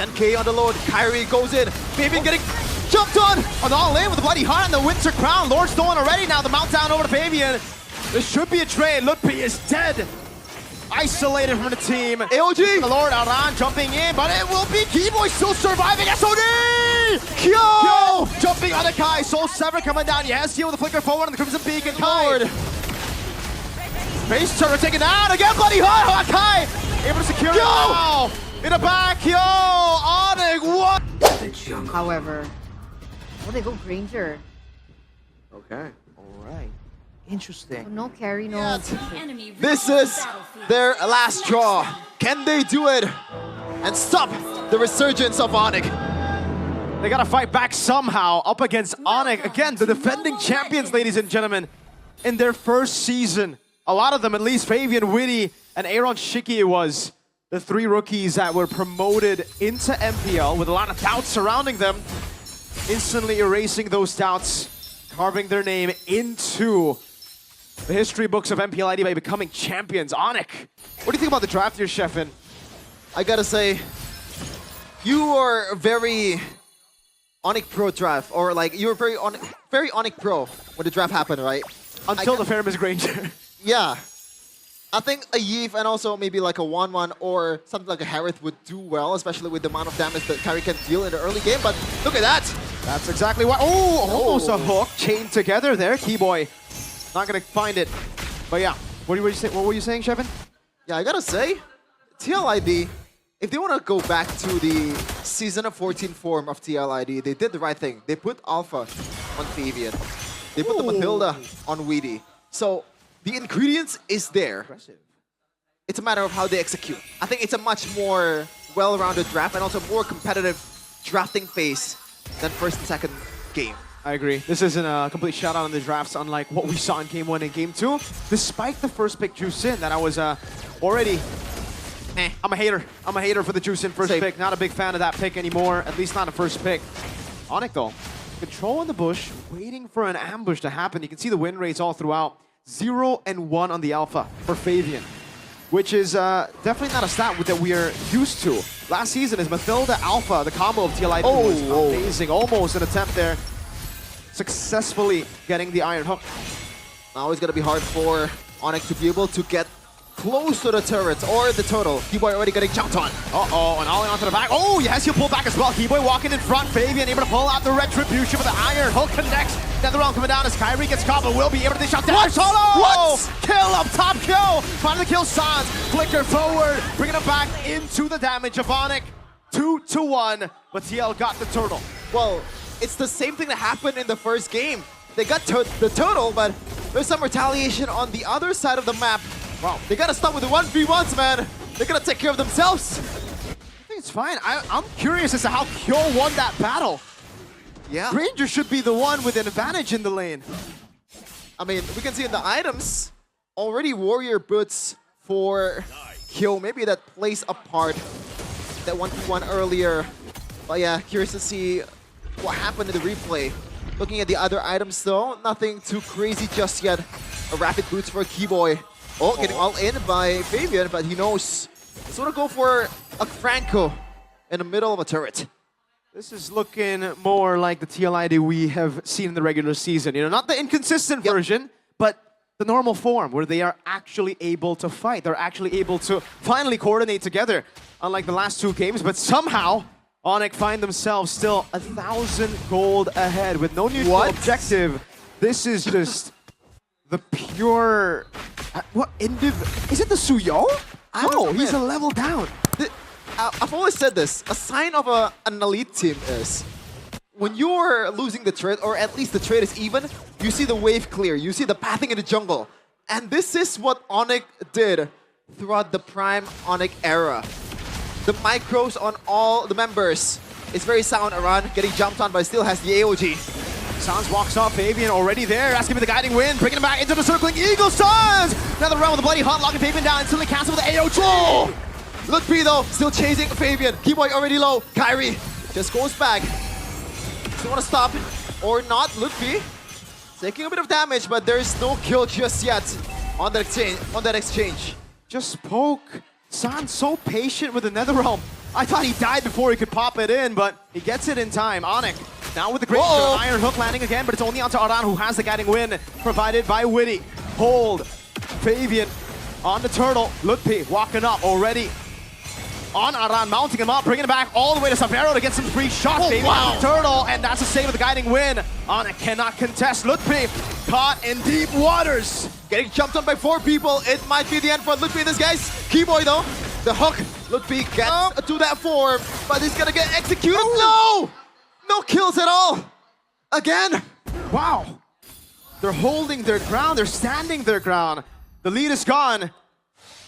10k on the load. Kyrie goes in. Fabian getting jumped on all in with the bloody heart and the Winter Crown. Lord stolen already. Now the mount down over to Fabian. This should be a trade. Ludpi is dead. Isolated from the team. AOG. The Lord Aran jumping in, but it will be Keyboy still surviving. SOD! Kyo! Jumping on the Kai. Soul Sever coming down. Yes, here with the flicker forward and the Crimson Peak and Lord. Face turret taken out again. Bloody hard. Kai able to secure it now. In the back. Yo! ONIC what? However, oh, they go Granger. Okay. All right. Interesting. Oh, no carry, no. Yes. This is their last draw. Can they do it and stop the resurgence of ONIC? They gotta fight back somehow up against ONIC. Again, the defending champions, ladies and gentlemen, in their first season. A lot of them, at least Fabian, Witty, and Aaron Shiki it was. The three rookies that were promoted into MPL with a lot of doubts surrounding them. Instantly erasing those doubts, carving their name into the history books of MPLID by becoming champions. ONIC, what do you think about the draft here, Sheffin? I gotta say, you are very ONIC Pro draft, or like you were very ONIC Pro when the draft happened, right? Until the Famous Granger. Yeah. I think a Yves and also maybe like a 1-1 or something like a Harith would do well, especially with the amount of damage that Kyrie can deal in the early game, but look at that! That's exactly what— oh, almost a hook chained together there. Keyboy not gonna find it. But yeah, what were you saying, Shevin? Yeah, I gotta say, TLID, if they want to go back to the Season of 14 form of TLID, they did the right thing. They put Alpha on Fabian. They put the Matilda on Weedy. So the ingredients is there. Impressive. It's a matter of how they execute. I think it's a much more well-rounded draft and also more competitive drafting phase than first and second game. I agree. This isn't a complete shout-out on the drafts, unlike what we saw in Game 1 and Game 2. Despite the first pick Juicin, that I was already... I'm a hater. I'm a hater for the Juicin first pick. Not a big fan of that pick anymore, at least not the first pick. ONIC, though, control in the bush, waiting for an ambush to happen. You can see the win rates all throughout. 0 and 1 on the Alpha for Fabian, which is definitely not a stat that we are used to. Last season is Mathilda Alpha, the combo of TLID was amazing. Almost an attempt there. Successfully getting the Iron Hook. Now it's going to be hard for ONIC to be able to get close to the turret or the turtle. Keyboy already getting jumped on. Uh-oh, and ollie onto the back. Oh, yes, he'll pull back as well. Keyboy walking in front. Fabian able to pull out the Retribution with the Iron Hook connects. Another round coming down as Kyrie gets caught, but will be able to dish out down. What? Kill up top, kill. Finally kill Sans. Flicker forward, bringing him back into the damage of ONIC. 2-1, but TL got the turtle. Well, it's the same thing that happened in the first game. They got the turtle, but there's some retaliation on the other side of the map. Wow, they gotta stop with the 1v1s, man. They're gonna take care of themselves. I think it's fine. I'm curious as to how Kyo won that battle. Yeah. Granger should be the one with an advantage in the lane. I mean, we can see in the items, already warrior boots for Kyo. Maybe that plays a part, that 1v1 earlier. But yeah, curious to see what happened in the replay. Looking at the other items though, nothing too crazy just yet. A rapid boots for Keyboy. Oh, getting all in by Fabian, but he knows. He's gonna go for a Franco in the middle of a turret. This is looking more like the TLID we have seen in the regular season. You know, not the inconsistent version, but the normal form where they are actually able to fight. They're actually able to finally coordinate together, unlike the last two games. But somehow, ONIC find themselves still 1,000 gold ahead with no neutral objective. This is just the pure... what? Is it the Suyo? No, he's a level down. I've always said this. A sign of an elite team is when you're losing the trade, or at least the trade is even, you see the wave clear. You see the pathing in the jungle. And this is what ONIC did throughout the prime ONIC era. The micros on all the members is very sound around, getting jumped on, but still has the AOG. Sans walks off, Fabian already there, asking for the guiding wind, bringing him back into the circling Eagle Sans! Another round with the bloody hunt, locking Fabian down, instantly cancel with the AOG! Oh! Ludpi though, still chasing Fabian. Keyboy already low. Kyrie just goes back. Doesn't want to stop or not. Ludpi taking a bit of damage, but there's no kill just yet on that exchange. Just poke. Sans so patient with the Netherrealm. I thought he died before he could pop it in, but he gets it in time. ONIC now with the great iron hook landing again, but it's only onto Aran who has the guiding win, provided by Witty. Hold. Fabian on the turtle. Lutpi walking up already. On Aran, mounting him up, bringing it back all the way to Savero to get some free shots. Fabian on the turtle, and that's a save of the guiding win. ONIC cannot contest. Lutpi caught in deep waters. Getting jumped on by 4 people. It might be the end for Lutpi in this case. Keyboy though, the hook. Lutpi gets to that form, but he's gonna get executed. No! No kills at all. Again. Wow. They're holding their ground. They're standing their ground. The lead is gone.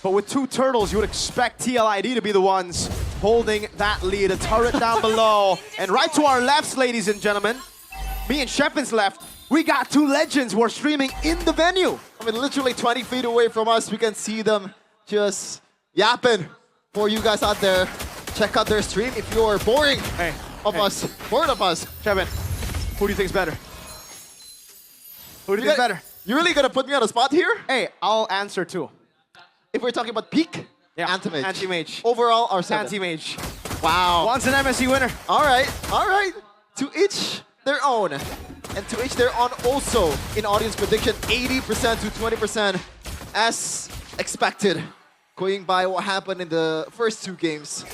But with 2 turtles, you would expect TLID to be the ones holding that lead. A turret down below. And right to our lefts, ladies and gentlemen, me and Shepin's left, we got 2 legends who are streaming in the venue. I mean, literally 20 feet away from us, we can see them just yapping for you guys out there. Check out their stream if you're bored of us. Shepin, who do you think's better? Who do you think's better? You're really gonna put me on the spot here? Hey, I'll answer too. If we're talking about peak, Yeah, Anti-Mage. Anti-Mage. Overall, our 7. Anti-Mage. Wow. Once an MSC winner. All right. To each their own. And to each their own also in audience prediction, 80% to 20% as expected. Going by what happened in the first 2 games.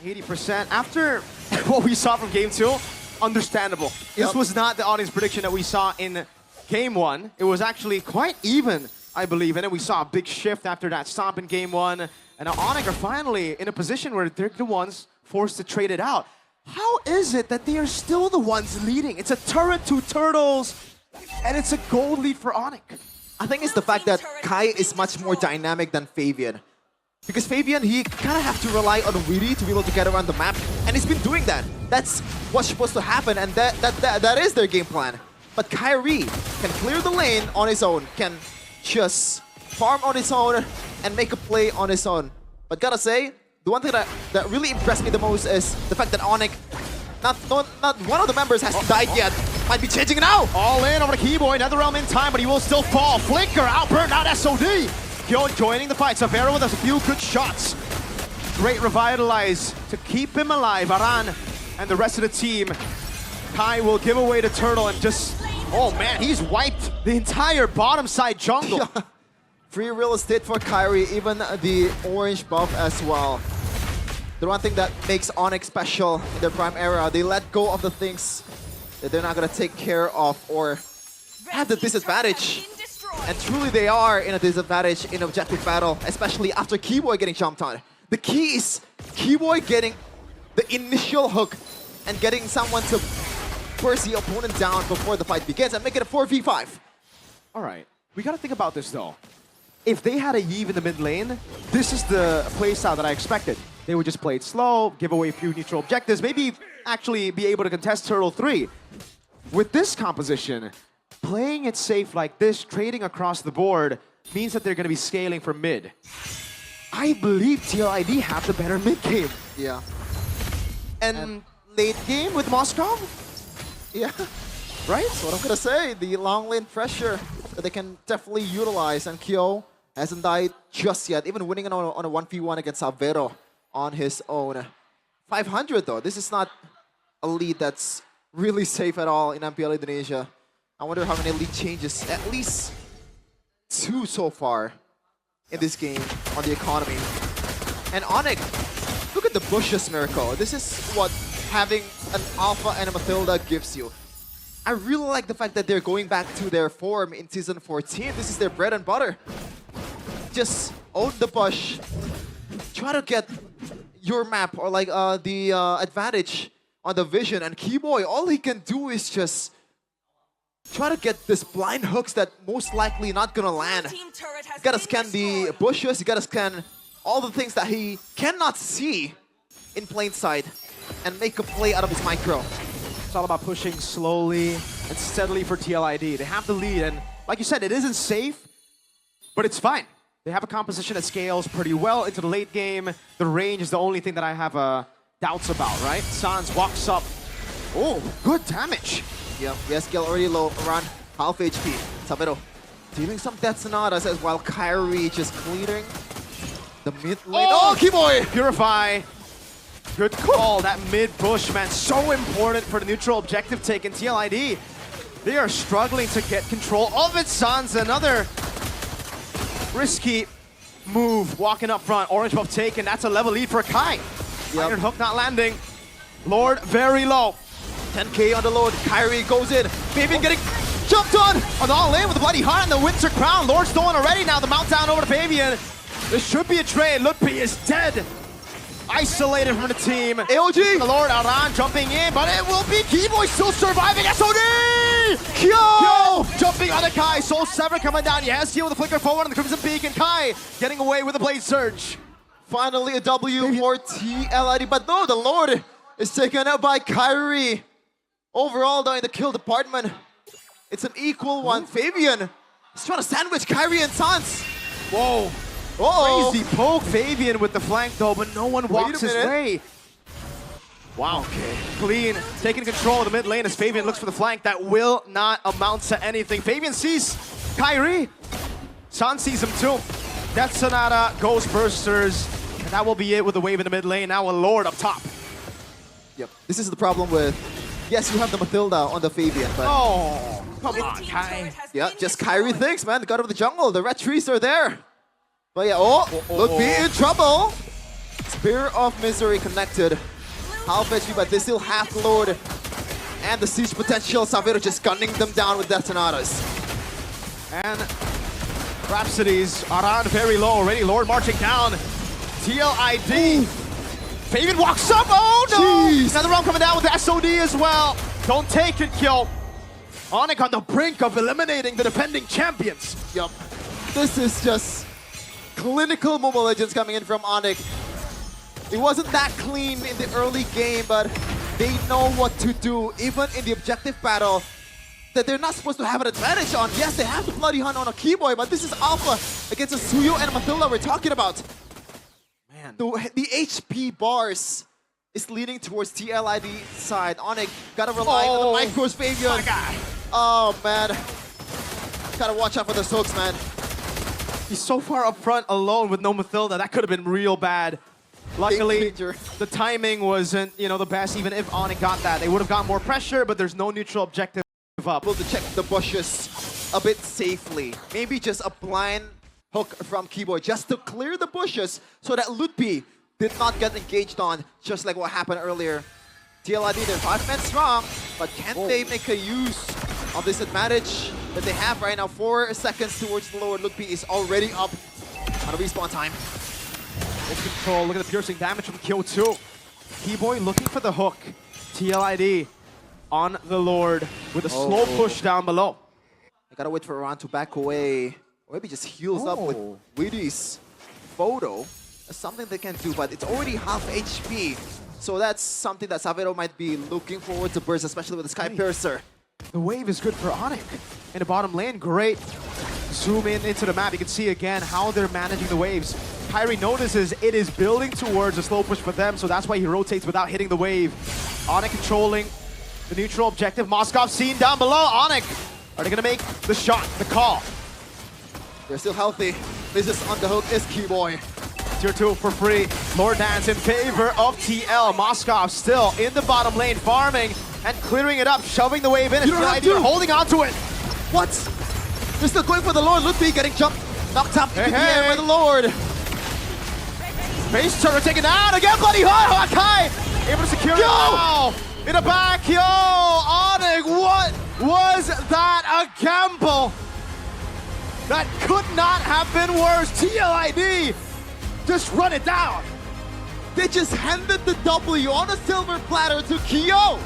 80%. After what we saw from game 2, understandable. This was not the audience prediction that we saw in game 1. It was actually quite even, I believe. And then we saw a big shift after that stomp in game 1. And now ONIC are finally in a position where they're the ones forced to trade it out. How is it that they are still the ones leading? It's a turret, 2 turtles, and it's a gold lead for ONIC. I think it's the fact that Kai is much more dynamic than Fabian. Because Fabian, he kind of have to rely on Witty to be able to get around the map. And he's been doing that. That's what's supposed to happen, and that is their game plan. But Kyrie can clear the lane on his own, can just farm on his own and make a play on his own. But gotta say, the one thing that really impressed me the most is the fact that ONIC, not one of the members has died yet. Might be changing it now. All in over the Keyboy, NetherRealm in time, but he will still fall. Flicker out, burnt out SOD. Kyo joining the fight. Savero with a few good shots. Great revitalize to keep him alive. Aran and the rest of the team. Kai will give away the turtle and just, oh man, he's wiped the entire bottom side jungle. Free real estate for Kyrie, even the orange buff as well. The one thing that makes ONIC special in their prime era, they let go of the things that they're not gonna take care of or have the disadvantage. And truly they are in a disadvantage in objective battle, especially after Keyboy getting jumped on. The key is Keyboy getting the initial hook and getting someone to burst the opponent down before the fight begins and make it a 4v5. All right, we gotta think about this though. If they had a Yeve in the mid lane, this is the playstyle that I expected. They would just play it slow, give away a few neutral objectives, maybe actually be able to contest Turtle 3. With this composition, playing it safe like this, trading across the board, means that they're going to be scaling for mid. I believe TLID have the better mid game. Yeah. And late game with Moscow? Yeah. Right? That's what I'm gonna say. The long lane pressure that they can definitely utilize, and Kyo hasn't died just yet, even winning on a 1v1 against Savero on his own. 500 though, this is not a lead that's really safe at all in MPL Indonesia. I wonder how many lead changes, at least 2 so far in this game on the economy. And ONIC, look at the bushes miracle. This is what having an alpha and a Mathilda gives you. I really like the fact that they're going back to their form in Season 14. This is their bread and butter. Just own the bush. Try to get your map or like the advantage on the vision. And Keyboy, all he can do is just try to get this blind hooks that most likely not gonna land. You gotta scan the bushes, you gotta scan all the things that he cannot see in plain sight and make a play out of his micro. It's all about pushing slowly and steadily for TLID. They have the lead, and like you said, it isn't safe, but it's fine. They have a composition that scales pretty well into the late game. The range is the only thing that I have doubts about, right? Sans walks up. Oh, good damage. Yeah, yes, Gil already low, around half HP. Savero dealing some death sonatas as while Kyrie just clearing The mid lane. Oh, Keyboy! Purify. Good call. That mid bush, man, so important for the neutral objective take in TLID. They are struggling to get control of it. Sans, another risky move, walking up front. Orange buff taken. That's a level lead for Kai. Iron hook not landing. Lord very low. 10k on the Lord. Kyrie goes in. Fabian getting jumped on. On the all-in with the Bloody Heart and the Winter Crown. Lord stolen already. Now the mount down over to Fabian. This should be a trade. Ludpi is dead. Isolated from the team. AOG. The Lord Aran jumping in, but it will be Keyboy still surviving. SOD! Kyo! Jumping on the Kai. Soul Sever coming down. Yes, here with the flicker forward on the Crimson Peak, and Kai getting away with the Blade Surge. Finally a W for TLID, but no, the Lord is taken out by Kyrie. Overall, though, in the kill department, it's an equal one. Fabian is trying to sandwich Kyrie and Sans. Whoa. Uh-oh. Crazy poke. Fabian with the flank, though, but no one walks his way. Wow. Okay. Clean. Taking control of the mid lane as Fabian looks for the flank. That will not amount to anything. Fabian sees Kyrie. Sans sees him too. Death Sonata, Ghost Bursters, and that will be it with the wave in the mid lane. Now a Lord up top. Yep. This is the problem with, yes, you have the Mathilda on the Fabian, but... Oh, come on, Kai. Yeah, just Kyrie thinks, man. The god of the jungle. The red trees are there. But yeah, look, be in trouble. Spear of Misery connected. Half HP, but they still have the Lord. And the siege potential. Savero just gunning them down with Death Sonatas. And Rhapsodies, Aran very low already. Lord marching down. TLID. Fabian walks up. Oh no! Jeez. Another round coming down with the SOD as well. Don't take it, Kill. ONIC on the brink of eliminating the defending champions. Yup. This is just clinical Mobile Legends coming in from ONIC. It wasn't that clean in the early game, but they know what to do, even in the objective battle that they're not supposed to have an advantage on. Yes, they have the Bloody Hunt on a Keyboy, but this is Alpha against a Suyo and a Mathilda we're talking about. Man. The HP bars is leaning towards TLID side. ONIC gotta rely on the micros, Fabian. My guy. Oh, man. Gotta watch out for the soaks, man. He's so far up front alone with no Mathilda. That could have been real bad. Luckily, the timing wasn't, the best. Even if ONIC got that, they would have got more pressure, but there's no neutral objective up. Able to check the bushes a bit safely. Maybe just a blind hook from Keyboy just to clear the bushes so that Ludpi did not get engaged on, just like what happened earlier. TLID, they're 5 men strong, but can they make a use of this advantage that they have right now? 4 seconds towards the Lord. Ludpi is already up on a respawn time. Good control. Look at the piercing damage from Kyo 2. Keyboy looking for the hook. TLID on the Lord with a slow push down below. I gotta wait for Aran to back away. Or maybe just heals up with Widdy's photo. That's something they can do, but it's already half HP. So that's something that Savero might be looking forward to burst, especially with the Sky Piercer. The wave is good for ONIC. In the bottom lane, great. Zoom in into the map. You can see again how they're managing the waves. Kyrie notices it is building towards a slow push for them, so that's why he rotates without hitting the wave. ONIC controlling the neutral objective. Moskov seen down below. ONIC, are they gonna make the shot, the call? They're still healthy. Business on the hook is Keyboy. Tier 2 for free. Lord Dance in favor of TL. Moskov still in the bottom lane, farming and clearing it up, shoving the wave in. You don't have to. Holding on to it. What? They're still going for the Lord. Ludpi getting jumped, knocked up into the air by the Lord. Face turner taken out again. Bloody Heart. Kai able to secure it now. In the back, yo. ONIC, what was that? A gamble that could not have been worse. TLID. Just run it down. They just handed the W on a silver platter to Kyo.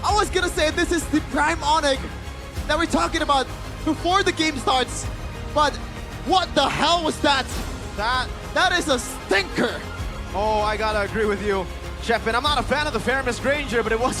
I was gonna say this is the prime ONIC that we're talking about before the game starts, but what the hell was that? That is a stinker. Oh, I gotta agree with you, Chef. And I'm not a fan of the Fairness Granger, but it wasn't